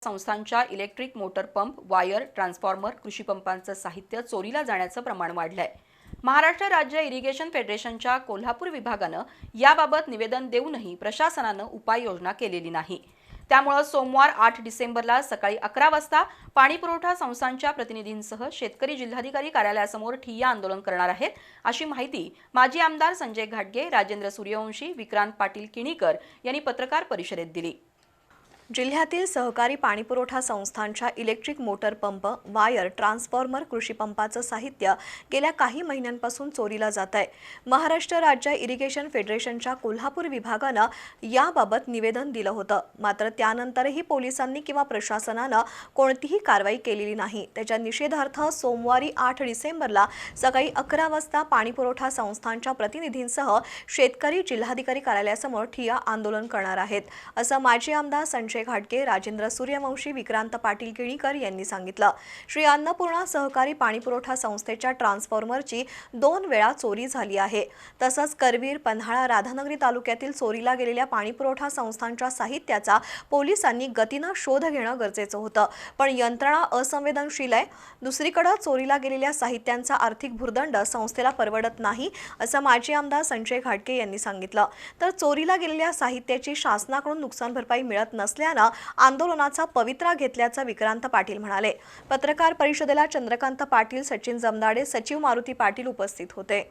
संस्थांच्या electric motor pump, wire, transformer, कृषी पंपांचं साहित्य चोरीला जाण्याचं प्रमाण वाढलंय। महाराष्ट्र राज्य इरिगेशन फेडरेशनच्या कोल्हापूर विभागानं याबाबत निवेदन देऊनही प्रशासनानं उपाययोजना केलेली नाही। त्यामुळे सोमवार 8 डिसेंबरला सकाळी 11 वाजता पाणीपुरवठा संस्थांच्या प्रतिनिधींसह शेतकरी जिल्हाधिकारी कार्यालयासमोर ठिय्या आंदोलन करणार आहेत, अशी माहिती माजी आमदार संजय घाटगे, राजेंद्र सूर्यवंशी, विक्रांत पाटील किणीकर यांनी पत्रकार परिषदेत दिली। जिल्ह्यातील सहकारी पाणीपुरवठा संस्थांच्या electric motor pump, wire, transformer, कृषी पंपाचं साहित्य गेल्या काही महिन्यांपासून चोरीला जात आहे। महाराष्ट्र राज्य इरिगेशन फेडरेशनच्या कोल्हापूर विभागानं याबाबत निवेदन दिलं होतं, मात्र त्यानंतरही पोलिसांनी किंवा प्रशासनानं कोणतीही कारवाई केलेली नाही। त्याच्या निषेधार्थ सोमवारी 8 डिसेंबरला सकाळी 11 वाजता पाणीपुरवठा संस्थांच्या प्रतिनिधींसह शेतकरी जिल्हाधिकारी कार्यालयासमोर ठिय्या आंदोलन करणार आहेत, असं माजी आमदार संजय घाटगे, राजेंद्र सूर्यवंशी, विक्रांत पाटील किणीकर यांनी सांगितलं। श्री अन्नपूर्णा सहकारी पाणीपुरवठा संस्थेच्या ट्रान्सफॉर्मरची 2 वेळा चोरी झाली आहे। तसंच करवीर, पन्हाळा, राधानगरी तालुक्यातील चोरीला गेलेल्या पाणीपुरवठा संस्थांच्या साहित्याचा पोलिसांनी गतीनं शोध घेणं गरजेचं होतं, पण यंत्रणा असंवेदनशील आहे। दुसरीकडे चोरीला गेलेल्या साहित्यांचा आर्थिक भुर्दंड संस्थेला परवडत नाही, असं माजी आमदार संजय घाटगे यांनी सांगितलं। तर चोरीला गेलेल्या साहित्याची शासनाकडून नुकसान भरपाई मिळत नसल्यानं आंदोलनाचा पवित्रा घेतल्याचं विक्रांत पाटील म्हणाले। पत्रकार परिषदेला चंद्रकांत पाटील, सचिन जमदाडे, सचिव मारुती पाटील उपस्थित होते।